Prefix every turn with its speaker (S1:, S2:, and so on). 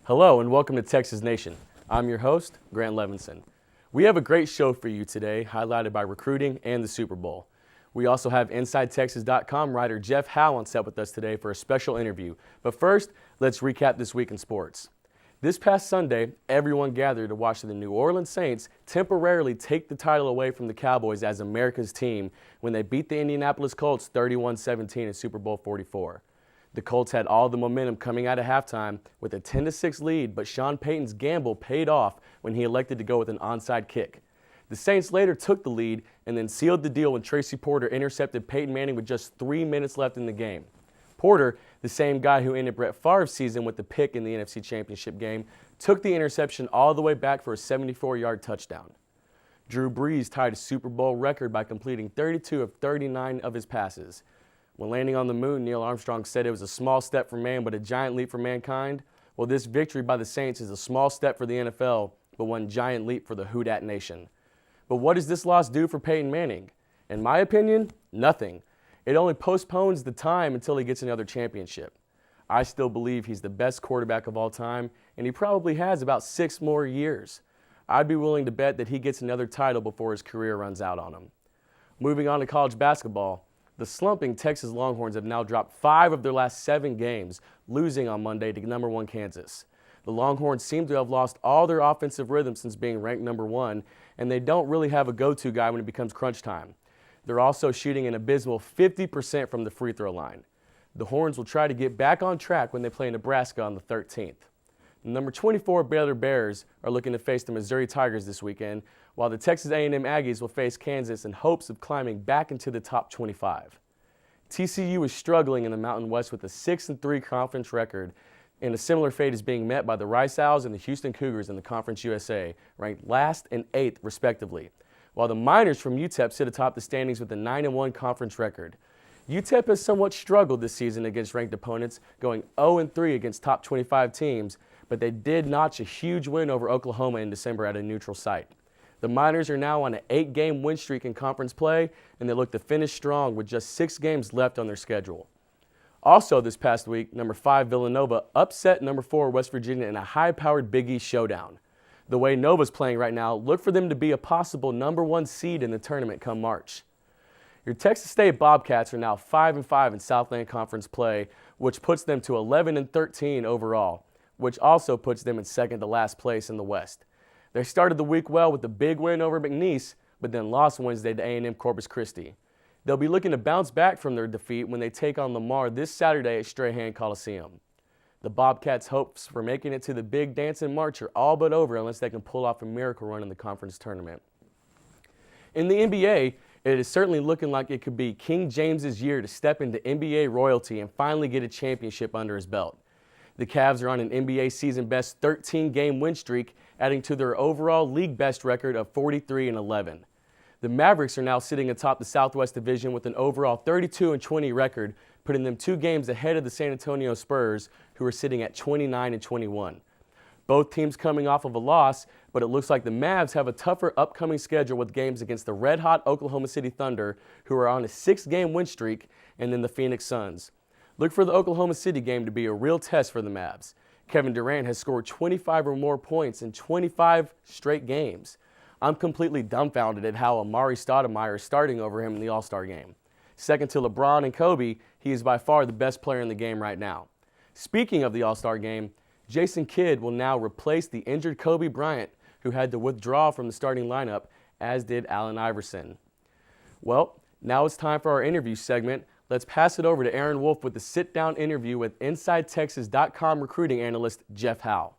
S1: Hello and welcome to Texas Nation. I'm your host, Grant Levinson. We have a great show for you today, highlighted by recruiting and the Super Bowl. We also have InsideTexas.com writer Jeff Howe on set with us today for a special interview. But first, let's recap this week in sports. This past Sunday, everyone gathered to watch the New Orleans Saints temporarily take the title away from the Cowboys as America's team when they beat the Indianapolis Colts 31-17 in Super Bowl 44. The Colts had all the momentum coming out of halftime with a 10-6 lead, but Sean Payton's gamble paid off when he elected to go with an onside kick. The Saints later took the lead and then sealed the deal when Tracy Porter intercepted Peyton Manning with just 3 minutes left in the game. Porter, the same guy who ended Brett Favre's season with the pick in the NFC Championship game, took the interception all the way back for a 74-yard touchdown. Drew Brees tied a Super Bowl record by completing 32 of 39 of his passes. When landing on the moon, Neil Armstrong said it was a small step for man, but a giant leap for mankind. Well, this victory by the Saints is a small step for the NFL, but one giant leap for the Who Dat Nation. But what does this loss do for Peyton Manning? In my opinion, nothing. It only postpones the time until he gets another championship. I still believe he's the best quarterback of all time, and he probably has about 6 more years. I'd be willing to bet that he gets another title before his career runs out on him. Moving on to college basketball, the slumping Texas Longhorns have now dropped 5 of their last 7 games, losing on Monday to number 1 Kansas. The Longhorns seem to have lost all their offensive rhythm since being ranked number 1, and they don't really have a go-to guy when it becomes crunch time. They're also shooting an abysmal 50% from the free throw line. The Horns will try to get back on track when they play Nebraska on the 13th. The number 24 Baylor Bears are looking to face the Missouri Tigers this weekend, while the Texas A&M Aggies will face Kansas in hopes of climbing back into the top 25. TCU is struggling in the Mountain West with a 6-3 conference record, and a similar fate is being met by the Rice Owls and the Houston Cougars in the Conference USA, ranked last and 8th respectively, while the Miners from UTEP sit atop the standings with a 9-1 conference record. UTEP has somewhat struggled this season against ranked opponents, going 0-3 against top 25 teams, but they did notch a huge win over Oklahoma in December at a neutral site. The Miners are now on an 8-game win streak in conference play, and they look to finish strong with just 6 games left on their schedule. Also this past week, number 5 Villanova upset number 4 West Virginia in a high-powered Big East showdown. The way Nova's playing right now, look for them to be a possible number 1 seed in the tournament come March. Your Texas State Bobcats are now 5-5 in Southland Conference play, which puts them to 11-13 overall, which also puts them in second to last place in the West. They started the week well with a big win over McNeese, but then lost Wednesday to A&M Corpus Christi. They'll be looking to bounce back from their defeat when they take on Lamar this Saturday at Strahan Coliseum. The Bobcats' hopes for making it to the big dance in March are all but over unless they can pull off a miracle run in the conference tournament. In the NBA, it is certainly looking like it could be King James's year to step into NBA royalty and finally get a championship under his belt. The Cavs are on an NBA season-best 13-game win streak, adding to their overall league-best record of 43-11. The Mavericks are now sitting atop the Southwest Division with an overall 32-20 record, putting them 2 games ahead of the San Antonio Spurs, who are sitting at 29-21. Both teams coming off of a loss, but it looks like the Mavs have a tougher upcoming schedule with games against the red-hot Oklahoma City Thunder, who are on a 6-game win streak, and then the Phoenix Suns. Look for the Oklahoma City game to be a real test for the Mavs. Kevin Durant has scored 25 or more points in 25 straight games. I'm completely dumbfounded at how Amari Stoudemire is starting over him in the All-Star game. Second to LeBron and Kobe, he is by far the best player in the game right now. Speaking of the All-Star game, Jason Kidd will now replace the injured Kobe Bryant, who had to withdraw from the starting lineup, as did Allen Iverson. Well, now it's time for our interview segment. Let's pass it over to Aaron Wolf with the sit-down interview with InsideTexas.com recruiting analyst Jeff Howe.